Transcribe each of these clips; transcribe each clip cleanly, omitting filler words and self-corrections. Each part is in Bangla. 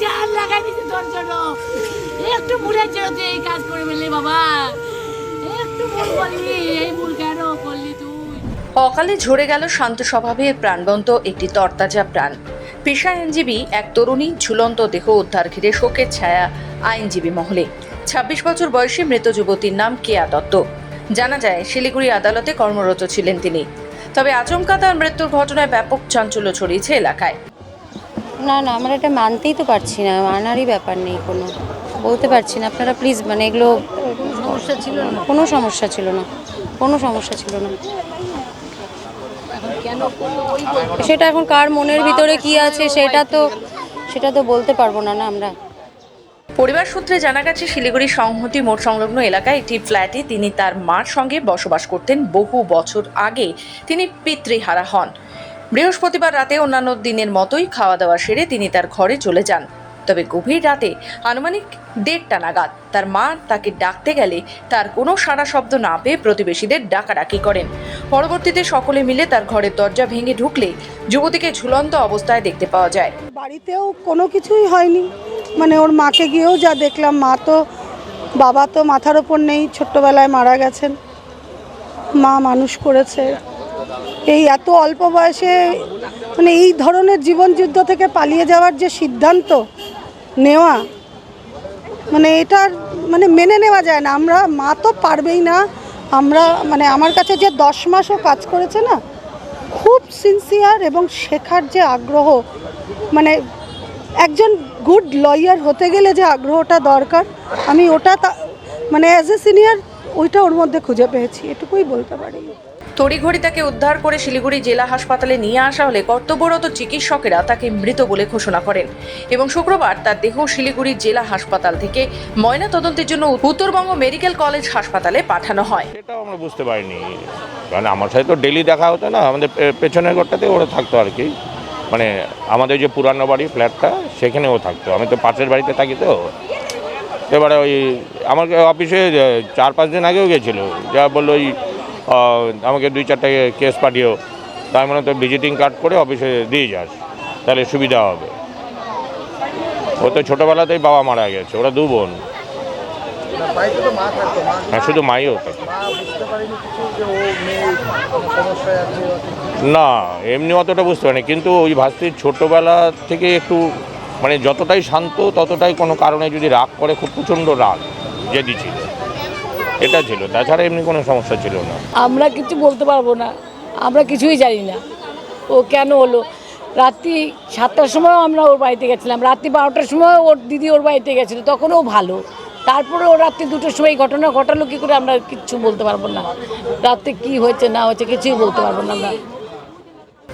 জান লাগাই দিছে তোর জন্য। একটু ভুলে ছিল তুই এই কাজ করে ফেললি বাবা, একটু ভুল করলি, এই ভুল কেন করলি তুই? অকালে ঝরে গেল শান্ত স্বভাবের প্রাণবন্ত একটি তরতাজা প্রাণ। পেশা আইনজীবী এক তরুণী ঝুলন্ত দেহ উদ্ধার ঘিরে শোকের ছায়া আইনজীবী মহলে। ২৬ বছর বয়সী মৃত যুবতীর নাম কেয়া দত্ত। জানা যায় শিলিগুড়ি আদালতে কর্মরত ছিলেন তিনি। তবে আচমকা তার মৃত্যুর ঘটনায় ব্যাপক চাঞ্চল্য ছড়িয়েছে এলাকায়। না না, আমরা এটা মানতেই তো পারছি না, মানারই ব্যাপার নেই, কোনো বলতে পারছি না। আপনারা প্লিজ, মানে এগুলো সমস্যা ছিল না, কোনো সমস্যা ছিল না, কোনো সমস্যা ছিল না। কেন করলো ওই বলতে সেটা এখন কার মনের ভিতরে কি আছে সেটা তো বলতে পারবো না না আমরা। পরিবার সূত্রে জানা গেছে শিলিগুড়ি সংহতি মোড় সংলগ্ন এলাকায় একটি ফ্ল্যাটে তিনি তার মার সঙ্গে বসবাস করতেন। বহু বছর আগে তিনি পিতৃহারা হন। বৃহস্পতিবার রাতে অন্যান্য দিনের মতোই খাওয়া দাওয়া সেরে তিনি তার ঘরে চলে যান। তবে গভীর রাতে আনুমানিক 1:30 নাগাদ তার মা তাকে ডাকতে গেলে তার কোনো সাড়া শব্দ না পেয়ে প্রতিবেশীদের ডাকাডাকি করেন। পরবর্তীতে সকলে মিলে তার ঘরের দরজা ভেঙে ঢুকলে যুবতীকে ঝুলন্ত অবস্থায় দেখতে পাওয়া যায়। বাড়িতেও কোনো কিছুই হয়নি, মানে ওর মাকে গিয়েও যা দেখলাম, বাবা তো মাথার ওপর নেই, ছোট্টবেলায় মারা গেছেন, মা মানুষ করেছে। এই এত অল্প বয়সে মানে এই ধরনের জীবনযুদ্ধ থেকে পালিয়ে যাওয়ার যে সিদ্ধান্ত নেওয়া, মানে এটার মানে মেনে নেওয়া যায় না। আমরা মা তো পারবেই না, আমরা মানে আমার কাছে যে 10 মাসও কাজ করেছে না, খুব সিনসিয়ার এবং শেখার যে আগ্রহ, মানে একজন গুড লয়ার হতে গেলে যে আগ্রহটা দরকার, আমি ওটা মানে অ্যাজ এ সিনিয়র ওইটা ওর মধ্যে খুঁজে পেয়েছি, এটুকুই বলতে পারি। তড়িঘড়ি তাকে উদ্ধার করে শিলিগুড়ি জেলা হাসপাতালে নিয়ে আসা হলে কর্তব্যরত চিকিৎসকেরা তাকে মৃত বলে ঘোষণা করেন এবং শুক্রবার তার দেহ শিলিগুড়ি জেলা হাসপাতাল থেকে ময়না তদন্তের জন্য উত্তরবঙ্গ মেডিকেল কলেজ হাসপাতালে পাঠানো হয়। সেটাও আমরা বুঝতে পারিনি, কারণ আমার সাথে তো ডেলি দেখা হতো না, আমাদের পেছনের ঘরটাতে ওরা থাকতো আর কি, মানে আমাদের যে পুরানো বাড়ি ফ্ল্যাটটা সেখানেও থাকতো, আমি তো পাশের বাড়িতে থাকি। তো এবারে ওই আমার অফিসে 4-5 দিন আগেও গেছিলো, যা বললো ওই আমাকে 2-4টা কেস পাঠিয়েও, তার মানে তো ভিজিটিং কার্ড করে অফিসে দিয়ে যাস, তাহলে সুবিধা হবে। ও তো ছোটোবেলাতেই বাবা মারা গেছে, ওরা 2 বোন। হ্যাঁ, শুধু মাইও থাকে না, এমনি অতটা বুঝতে পারিনি, কিন্তু ওই ভাস্তির ছোটোবেলা থেকে একটু মানে যতটাই শান্ত ততটাই কোনো কারণে যদি রাগ করে, খুব প্রচণ্ড রাগ জেদি ছিল, এটা ছিল। তাছাড়া এমনি কোনো সমস্যা ছিল না। আমরা কিছু বলতে পারবো না, আমরা কিছুই জানি না ও কেন হলো। রাত্রি 7টার সময়ও আমরা ওর বাড়িতে গেছিলাম, রাত্রি 12টার সময় ওর দিদি ওর বাড়িতে গেছিলো, তখনও ভালো। তারপরে ও রাত্রি 2টোর সময় ঘটনা ঘটালো কী করে আমরা কিচ্ছু বলতে পারবো না। রাত্রে কী হয়েছে না হয়েছে কিছুই বলতে পারবো না আমরা।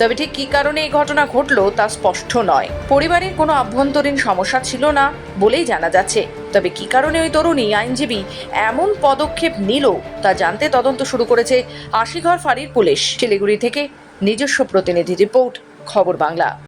তবে ঠিক কী কারণে এই ঘটনা ঘটলো তা স্পষ্ট নয়। পরিবারের কোনো আভ্যন্তরীণ সমস্যা ছিল না বলেই জানা যাচ্ছে। তবে কী কারণে ওই তরুণী আইনজীবী এমন পদক্ষেপ নিল তা জানতে তদন্ত শুরু করেছে আশিঘর ফাঁড়ির পুলিশ। শিলিগুড়ি থেকে নিজস্ব প্রতিনিধি রিপোর্ট, খবর বাংলা।